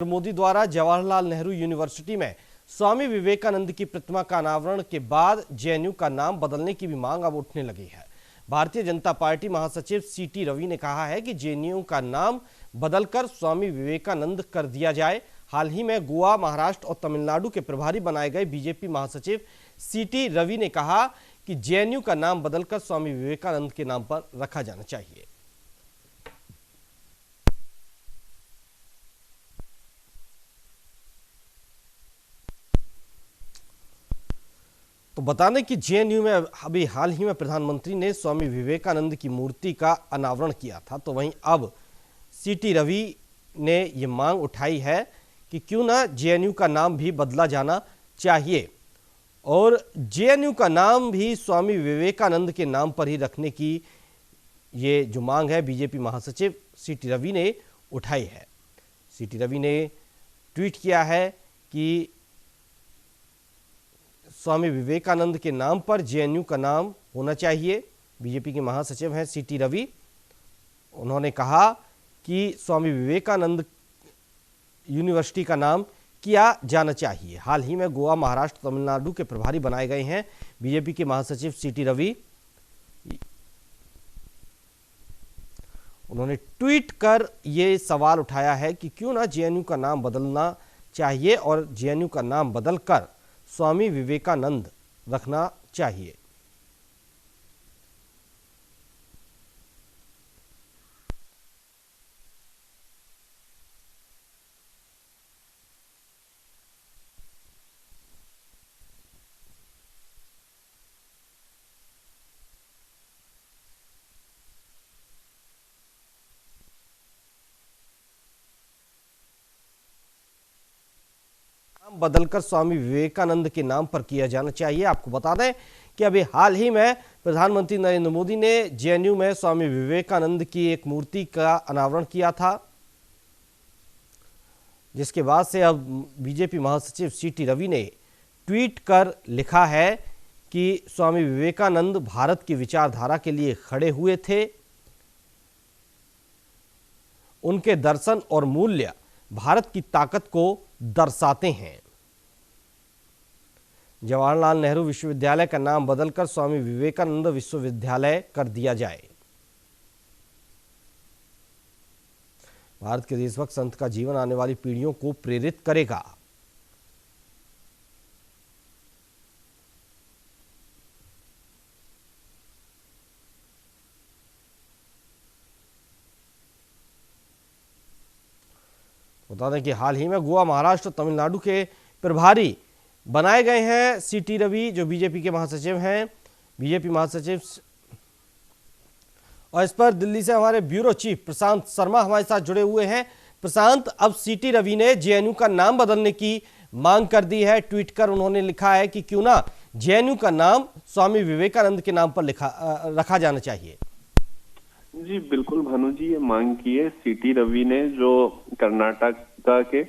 मोदी द्वारा जवाहरलाल नेहरू यूनिवर्सिटी में स्वामी विवेकानंद की प्रतिमा का अनावरण के बाद जेएनयू का नाम बदलने की भी मांग अब उठने लगी है। भारतीय जनता पार्टी महासचिव सीटी रवि ने कहा है कि जेएनयू का नाम बदलकर स्वामी विवेकानंद कर दिया जाए। हाल ही में गोवा, महाराष्ट्र और तमिलनाडु के प्रभारी बनाए गए बीजेपी महासचिव सीटी रवि ने कहा कि जेएनयू का नाम बदलकर स्वामी विवेकानंद के नाम पर रखा जाना चाहिए। तो बता दें कि जेएनयू में अभी हाल ही में प्रधानमंत्री ने स्वामी विवेकानंद की मूर्ति का अनावरण किया था। तो वहीं अब सीटी रवि ने ये मांग उठाई है कि क्यों ना जेएनयू का नाम भी बदला जाना चाहिए और जेएनयू का नाम भी स्वामी विवेकानंद के नाम पर ही रखने की ये जो मांग है बीजेपी महासचिव सीटी रवि ने उठाई है। सीटी रवि ने ट्वीट किया है कि स्वामी विवेकानंद के नाम पर जेएनयू का नाम होना चाहिए। बीजेपी के महासचिव हैं सीटी रवि। उन्होंने कहा कि स्वामी विवेकानंद यूनिवर्सिटी का नाम किया जाना चाहिए। हाल ही में गोवा, महाराष्ट्र, तमिलनाडु के प्रभारी बनाए गए हैं बीजेपी के महासचिव सीटी रवि। उन्होंने ट्वीट कर ये सवाल उठाया है कि क्यों ना जेएनयू का नाम बदलना चाहिए और जेएनयू का नाम बदलकर स्वामी विवेकानंद रखना चाहिए। बदलकर स्वामी विवेकानंद के नाम पर किया जाना चाहिए। आपको बता दें कि अभी हाल ही में प्रधानमंत्री नरेंद्र मोदी ने जेएनयू में स्वामी विवेकानंद की एक मूर्ति का अनावरण किया था, जिसके बाद से अब बीजेपी महासचिव सीटी रवि ने ट्वीट कर लिखा है कि स्वामी विवेकानंद भारत की विचारधारा के लिए खड़े हुए थे। उनके दर्शन और मूल्य भारत की ताकत को दर्शाते हैं। जवाहरलाल नेहरू विश्वविद्यालय का नाम बदलकर स्वामी विवेकानंद विश्वविद्यालय कर दिया जाए। भारत के देशभक्त संत का जीवन आने वाली पीढ़ियों को प्रेरित करेगा। बता दें कि हाल ही में गोवा, महाराष्ट्र, तमिलनाडु के प्रभारी बनाए गए हैं सीटी रवि, जो बीजेपी के महासचिव हैं, बीजेपी महासचिव। और इस पर दिल्ली से हमारे ब्यूरो चीफ प्रशांत शर्मा हमारे साथ जुड़े हुए हैं। प्रशांत, अब सीटी रवि ने जेएनयू का नाम बदलने की मांग कर दी है। ट्वीट कर उन्होंने लिखा है कि क्यों ना जेएनयू का नाम स्वामी विवेकानंद के नाम पर रखा जाना चाहिए। जी बिल्कुल भानु जी, ये मांग की है सीटी रवि ने, जो कर्नाटक के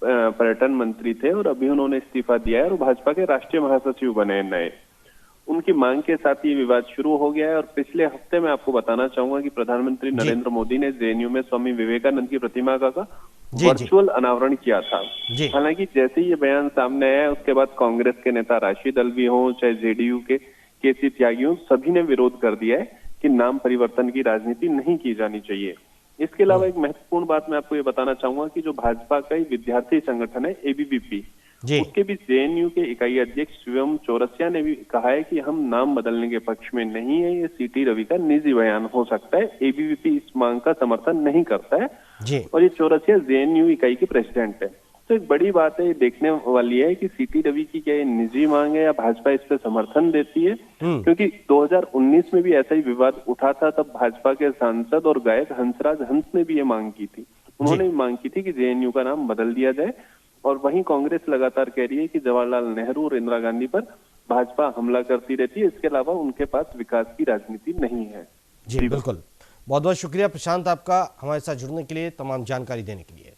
पर्यटन मंत्री थे और अभी उन्होंने इस्तीफा दिया है और भाजपा के राष्ट्रीय महासचिव बने हैं नए। उनकी मांग के साथ ये विवाद शुरू हो गया है और पिछले हफ्ते में आपको बताना चाहूंगा कि प्रधानमंत्री नरेंद्र मोदी ने जेएनयू में स्वामी विवेकानंद की प्रतिमा का वर्चुअल अनावरण किया था। हालांकि जैसे ही ये बयान सामने आया उसके बाद कांग्रेस के नेता राशिद अल्वी हों चाहे जेडीयू के केसी त्यागी हों, सभी ने विरोध कर दिया है कि नाम परिवर्तन की राजनीति नहीं की जानी चाहिए। इसके अलावा एक महत्वपूर्ण बात मैं आपको ये बताना चाहूंगा कि जो भाजपा का विद्यार्थी संगठन है एबीवीपी, उसके भी जेएनयू के इकाई अध्यक्ष शिवम चौरसिया ने भी कहा है कि हम नाम बदलने के पक्ष में नहीं है। ये सीटी रवि का निजी बयान हो सकता है। एबीवीपी इस मांग का समर्थन नहीं करता है और ये चौरसिया जेएनयू इकाई के प्रेसिडेंट है। तो एक बड़ी बात है, ये देखने वाली है कि सीटी रवि की क्या ये निजी मांग है या भाजपा इस पे समर्थन देती है। क्योंकि 2019 में भी ऐसा ही विवाद उठा था, तब भाजपा के सांसद और गायक हंसराज हंस ने भी ये मांग की थी। उन्होंने भी मांग की थी कि जेएनयू का नाम बदल दिया जाए। और वहीं कांग्रेस लगातार कह रही है कि जवाहरलाल नेहरू और इंदिरा गांधी पर भाजपा हमला करती रहती है, इसके अलावा उनके पास विकास की राजनीति नहीं है। जी बिल्कुल, बहुत बहुत शुक्रिया प्रशांत आपका हमारे साथ जुड़ने के लिए, तमाम जानकारी देने के लिए।